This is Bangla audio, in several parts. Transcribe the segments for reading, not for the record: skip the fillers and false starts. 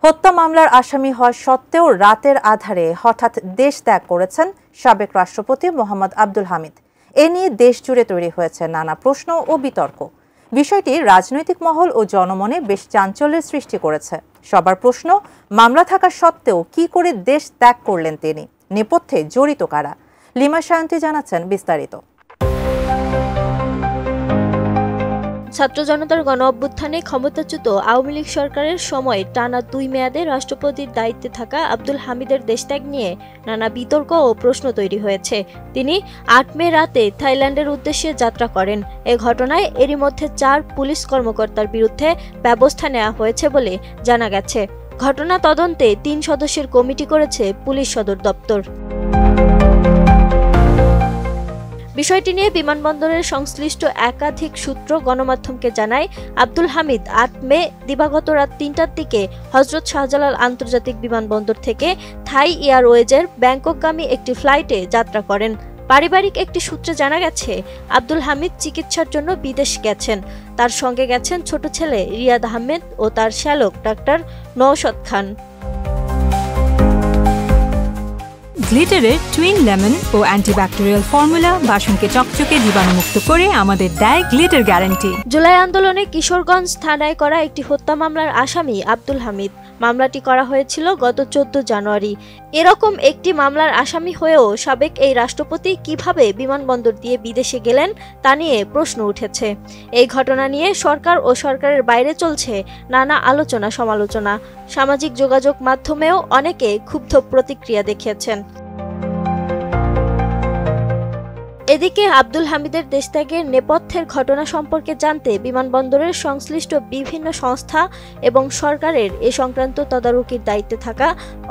হত্যা মামলার আসামি হওয়া সত্ত্বেও রাতের আধারে হঠাৎ দেশ ত্যাগ করেছেন সাবেক রাষ্ট্রপতি মোহাম্মদ আব্দুল হামিদ। এ নিয়ে দেশ জুড়ে তৈরি হয়েছে নানা প্রশ্ন ও বিতর্ক। বিষয়টি রাজনৈতিক মহল ও জনমনে বেশ চাঞ্চল্যের সৃষ্টি করেছে। সবার প্রশ্ন, মামলা থাকা সত্ত্বেও কি করে দেশ ত্যাগ করলেন তিনি? নেপথ্যে জড়িত কারা? লিমা সায়ন্তী জানাচ্ছেন বিস্তারিত। ছাত্র জনতার গণ অভ্যুত্থানে ক্ষমতাচ্যুত আওয়ামী লীগ সরকারের সময় টানা ২ মেয়াদে রাষ্ট্রপতির দায়িত্বে থাকা আব্দুল হামিদের দেশত্যাগ নিয়ে নানা বিতর্ক ও প্রশ্ন তৈরি হয়েছে। তিনি ৮ মে রাতে থাইল্যান্ডের উদ্দেশ্যে যাত্রা করেন। এ ঘটনায় এরই মধ্যে ৪ পুলিশ কর্মকর্তার বিরুদ্ধে ব্যবস্থা নেওয়া হয়েছে বলে জানা গেছে। ঘটনা তদন্তে ৩ সদস্যের কমিটি করেছে পুলিশ সদর দপ্তর। বিষয়টি নিয়ে বিমানবন্দরের সংশ্লিষ্ট একাধিক সূত্র গণমাধ্যমকে জানায়, আব্দুল হামিদ ৮ মে দিবাগত রাত ৩টার দিকে হযরত শাহজালাল আন্তর্জাতিক বিমানবন্দর থেকে থাই এয়ারওয়েজের ব্যাংককগামী একটি ফ্লাইটে যাত্রা করেন। পারিবারিক একটি সূত্রে জানা গেছে, আব্দুল হামিদ চিকিৎসার জন্য বিদেশ গেছেন। তার সঙ্গে গেছেন ছোট ছেলে রিয়াদ আহমেদ ও তার শ্যালক ডাক্তার নওশাদ খান। গ্লিটারের টুইন লেমন ও অ্যান্টিব্যাকটেরিয়াল ফর্মুলা বাসনকে চকচকে জীবাণুমুক্ত করে আমাদের দেয় গ্লিটার গ্যারান্টি। জুলাই আন্দোলনে কিশোরগঞ্জ থানায় করা একটি হত্যা মামলার আসামি আব্দুল হামিদ। মামলাটি করা হয়েছিল গত ১৪ জানুয়ারি। এরকম একটি মামলার আসামি হয়েও সাবেক এই রাষ্ট্রপতি কিভাবে বিমানবন্দর দিয়ে বিদেশে গেলেন তা নিয়ে প্রশ্ন উঠেছে। এই ঘটনা নিয়ে সরকার ও সরকারের বাইরে চলছে নানা আলোচনা সমালোচনা। সামাজিক যোগাযোগ মাধ্যমেও অনেকে ক্ষুব্ধ প্রতিক্রিয়া দেখিয়েছেন। এদিকে আব্দুল হামিদের দেশত্যাগের নেপথ্যের ঘটনা সম্পর্কে জানতে বিমানবন্দরের সংশ্লিষ্ট বিভিন্ন সংস্থা এবং সরকারের এ সংক্রান্ত তদারকির দায়িত্বে থাকা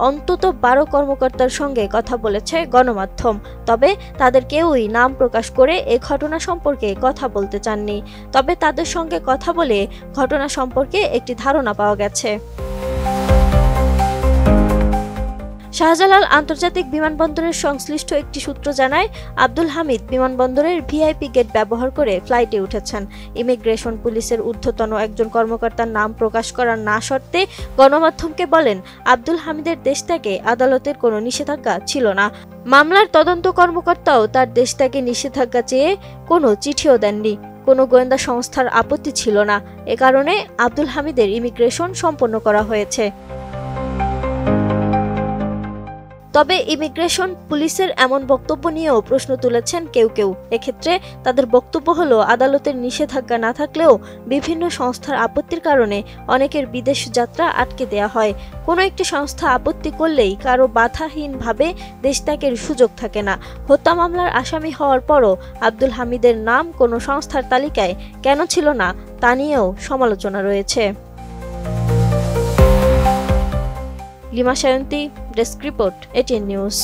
অন্তত ১২ কর্মকর্তার সঙ্গে কথা বলেছে গণমাধ্যম। তবে তাদের কেউই নাম প্রকাশ করে এ ঘটনা সম্পর্কে কথা বলতে চাননি। তবে তাদের সঙ্গে কথা বলে ঘটনা সম্পর্কে একটি ধারণা পাওয়া গেছে। শাহজালাল আন্তর্জাতিক বিমানবন্দরের সংশ্লিষ্ট একটি সূত্র জানায়, আব্দুল হামিদ বিমানবন্দরের ভিআইপি গেট ব্যবহার করে ফ্লাইটে উঠেছেন। ইমিগ্রেশন পুলিশের ঊর্ধ্বতন একজন কর্মকর্তার নাম প্রকাশ করার না শর্তে গণমাধ্যমকে বলেন, আব্দুল হামিদের দেশত্যাগে আদালতের কোনো নিষেধাজ্ঞা ছিল না। মামলার তদন্ত কর্মকর্তাও তার দেশত্যাগে নিষেধাজ্ঞা চেয়ে কোনো চিঠিও দেননি। কোনো গোয়েন্দা সংস্থার আপত্তি ছিল না। এ কারণে আব্দুল হামিদের ইমিগ্রেশন সম্পন্ন করা হয়েছে। তবে ইমিগ্রেশন পুলিশের এমন বক্তব্য নিয়েও প্রশ্ন তুলেছেন কেউ কেউ। এক্ষেত্রে তাদের বক্তব্য হলো, আদালতের নিষেধাজ্ঞা না থাকলেও বিভিন্ন সংস্থার আপত্তির কারণে অনেকের বিদেশ যাত্রা আটকে দেয়া হয়। কোনো একটি সংস্থা আপত্তি করলেই কারো বাধাহীনভাবে দেশত্যাগের সুযোগ থাকে না। হত্যা মামলার আসামি হওয়ার পরও আব্দুল হামিদের নাম কোনো সংস্থার তালিকায় কেন ছিল না তা নিয়েও সমালোচনা রয়েছে। Lima Sayanti, desk report, ATN news.